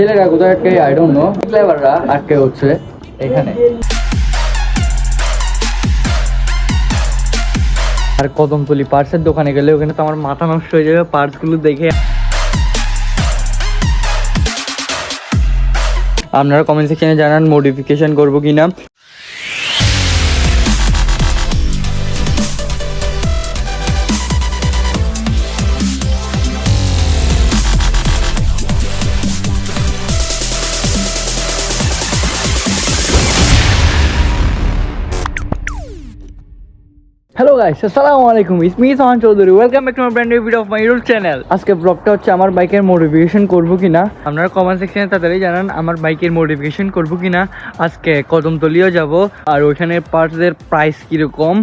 ছেলেরা কোথায় আটকে আই ডোন্ট নো, ক্লেভাররা আটকে হচ্ছে এখানে। আর কদমতলি পার্টসের দোকানে গেলে ওখানে তো আমার মাথা নষ্ট হয়ে যাবে পার্টসগুলো দেখে। আপনারা কমেন্ট সেকশনে জানান মডিফিকেশন করবো কিনা। হ্যালো গাইস, আসসালামু আলাইকুম, it's me Sohan Chowdhury. Welcome back to my brand new video of my YouTube channel. আজকে ব্লগটা হচ্ছে আমার বাইকের মডিফিকেশন করবো কিনা। আপনারা কমেন্ট সেকশনে তাড়াতাড়ি জানান আমার বাইকের মডিফিকেশন করবো কিনা। আজকে কদমতলিও যাব, আর ওইখানে পার্টসের প্রাইস কীরকম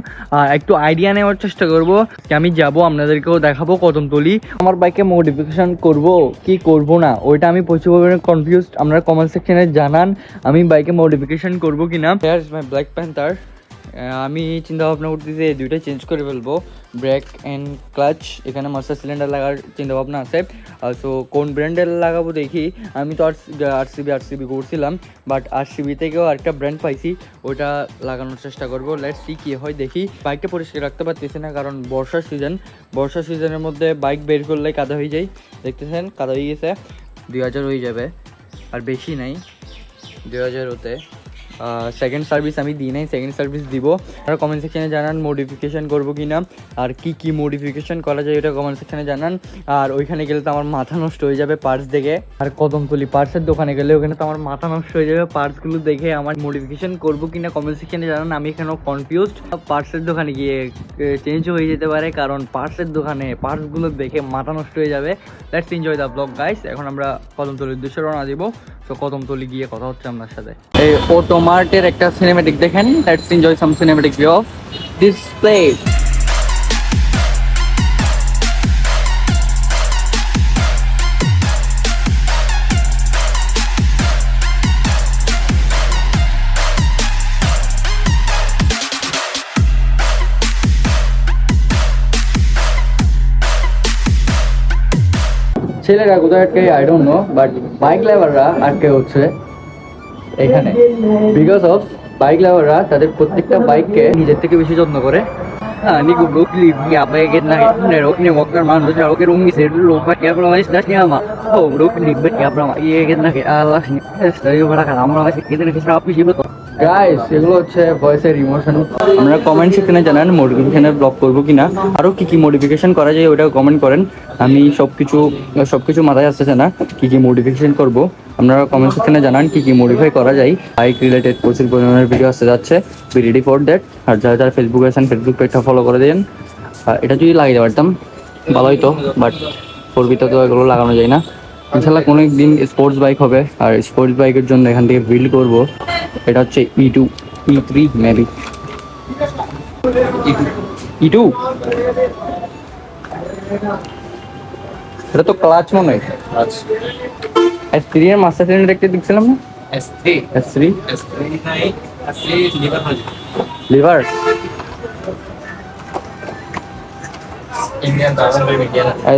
একটু আইডিয়া নেওয়ার চেষ্টা করবো। আমি যাব, আপনাদেরকেও দেখাবো কদমতলি। আমার বাইকে মডিফিকেশন করব কি করব না ওইটা আমি প্রচুর পরিমাণে কনফিউজড। আপনারা কমেন্ট সেকশনে জানান আমি বাইকে মডিফিকেশন করবো কিনা। Here is my black panther. আমি চিন্তা ভাবনা করতেছি এই দুইটা চেঞ্জ করে ফেলবো, ব্রেক অ্যান্ড ক্লাচ। এখানে মাস্টার সিলিন্ডার লাগার চিন্তা ভাবনা আছে। সো কোন ব্র্যান্ডের লাগাবো দেখি। আমি তো আরসিবি করছিলাম, বাট আরসিবি থেকেও আরেকটা ব্র্যান্ড পাইছি, ওইটা লাগানোর চেষ্টা করবো। লেটস সি কী হয় দেখি। বাইকটা পরিষ্কার রাখতে পারতেছি না কারণ বর্ষার সিজনের মধ্যে বাইক বের করলে কাদা হয়ে যায়। দেখতেছেন কাদা হয়ে গেছে। 2000 হয়ে যাবে, আর বেশি নাই 2000 হতে। সেকেন্ড সার্ভিস আমি দিই নাই, সেকেন্ড সার্ভিস দিব। আপনারা কমেন্ট সেকশনে জানান মডিফিকেশান করবো কি না, আর কি মডিফিকেশান করা যায় এটা কমেন্ট সেকশনে জানান। আর ওইখানে গেলে তো আমার মাথা নষ্ট হয়ে যাবে পার্টস দেখে। আর কদমতলি পার্টসের দোকানে গেলে ওখানে তো আমার মাথা নষ্ট হয়ে যাবে পার্টসগুলো দেখে। আমার মডিফিকেশান করবো কি না কমেন্ট সেকশনে জানান। আমি এখানেও কনফিউজড। পার্টসের দোকানে গিয়ে চেঞ্জও হয়ে যেতে পারে, কারণ পার্টসের দোকানে পার্টসগুলো দেখে মাথা নষ্ট হয়ে যাবে। Let's enjoy the blog guys. এখন আমরা কদমতলির উদ্দেশ্যে রওনা দিব। তো কদমতলি গিয়ে কথা হচ্ছে আপনার সাথে। এই অটোমার্টের একটা সিনেমেটিক দেখেন। Let's enjoy some cinematic view of this place. ছেলেরা কোথায় আটকে I don't know, but bike ড্রাইভাররা আটকে হচ্ছে এখানে। বিকজ অফ বাইক ড্রাইভাররা তাদের প্রত্যেকটা বাইককে নিজের থেকে বেশি যত্ন করে। এগুলো হচ্ছে ভয়েসের ইমোশন। আমরা কমেন্ট সেকশনে জানান মডিফিকেশনের ব্লগ করবো কিনা, আরো কি মডিফিকেশন করা যায় ওটা কমেন্ট করেন। আমি সবকিছু মাথায় আসতেছে না কি মডিফিকেশন করব। আপনারা কমেন্ট সেকশনে জানান কি মডিফাই করা যায়। বাইক রিলেটেড প্রচুর পরিমাণের ভিডিও আসতে যাচ্ছে, বি রেডি ফর দ্যাট। আর যারা ফেসবুকে আছেন ফেসবুক পেজটা ফলো করে দিন। এটা যদি লাগিয়ে পারতাম ভালো হইতো, বাট ফোরবিতে তো এগুলো লাগানো যায় না। ইনশাল্লাহ কোনো একদিন স্পোর্টস বাইক হবে, আর স্পোর্টস বাইকের জন্য এখান থেকে বিল্ড করব। এটা হচ্ছে E2 E3 মেবি E2। এটা তো ক্লাচ মনে হয়। S3 এর মাস্টার সিলিন্ডার দেখতে দেখছিলাম না। S3 লিভার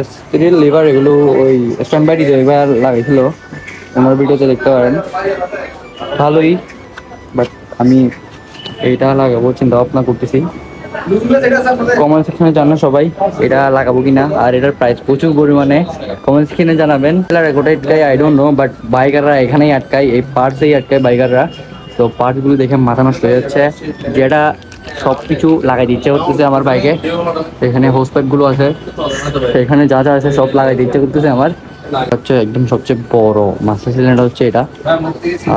S3 লিভার এগুলো ওই স্ট্যান্ড বাই লিভার লাগাইছিল, আমার ভিডিওতে দেখতে পারেন। ভালোই, বাট আমি এইটা লাগাবো চিন্তা ভাবনা করতেছি। কমেন্ট সেকশনে জানান সবাই এটা লাগাবো কিনা, আর এটার প্রাইস প্রচুর পরিমাণে। কমেন্ট সেকশনে জানাবেন। আই ডোন্ট নো, বাট বাইকাররা এখানেই আটকায়, এই পার্টসেই আটকায় বাইকাররা। তো পার্টসগুলো দেখে মাথা নষ্ট হয়ে যাচ্ছে। যেটা সব কিছু লাগাই দিচ্ছে করতেছে আমার বাইকে। এখানে হোস পাইপগুলো আছে, এখানে যা আছে সব লাগাই দিচ্ছে করতেছে আমার। হচ্ছে একদম সবচেয়ে বড় মাস্টার সিলিন্ডার হচ্ছে এটা।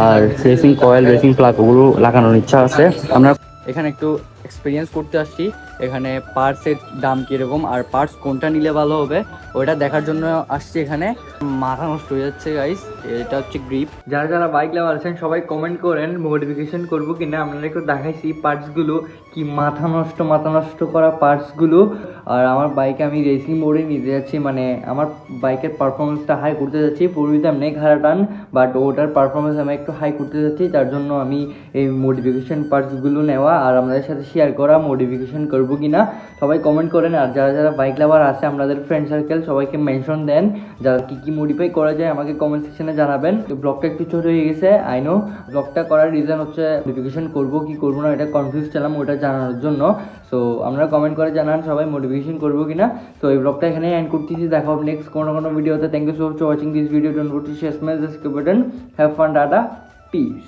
আর রেসিং কয়েল, রেসিং প্লাগ ওগুলো লাগানোর ইচ্ছা আছে। আমরা এখানে একটু এক্সপিরিয়েন্স করতে আসছি, এখানে পার্টসের দাম কীরকম আর পার্টস কোনটা নিলে ভালো হবে ওইটা দেখার জন্য আসছি এখানে। মাথা নষ্ট হয়ে যাচ্ছে গাইস। এটা হচ্ছে গ্রিপ। যারা বাইক লাভার আছেন সবাই কমেন্ট করেন মডিফিকেশন করবো কিনা। আপনারা একটু দেখাইছি পার্টসগুলো কি মাথা নষ্ট করা পার্টসগুলো। আর আমার বাইকে আমি রেসিং মোডে নিতে যাচ্ছি, মানে আমার বাইকের পারফরমেন্সটা হাই করতে যাচ্ছি। পূর্বিতে এমনি ঘাড়া টান, বাট ওটার পারফরমেন্স আমি একটু হাই করতে যাচ্ছি, তার জন্য আমি এই মডিফিকেশন পার্টসগুলো নেওয়া আর আমাদের সাথে শেয়ার করা মডিফিকেশন করবো কি না সবাই কমেন্ট করেন। আর যারা যারা বাইক লাভার আছে আপনাদের ফ্রেন্ড সার্কেল সবাইকে মেনশন দেন, যারা কী মডিফাই করা যায় আমাকে কমেন্ট সেকশনে জানাবেন। ব্লগটা একটু ছোট হয়ে গেছে, আই নো। ব্লগটা করার রিজন হচ্ছে মডিফিকেশন করবো কি করবো না এটা কনফিউজ ছিলাম, ওটা জানানোর জন্য। সো আপনারা কমেন্ট করে জানান সবাই মডিফিকেশন করবো কিনা। তো এই ব্লগটা এখানে এন্ড করতেছি, দেখা হবে নেক্সট কোনো ভিডিওতে। Thank you so much for watching this video. Don't forget to share, smash the subscribe button. Have fun, টাটা, পিস।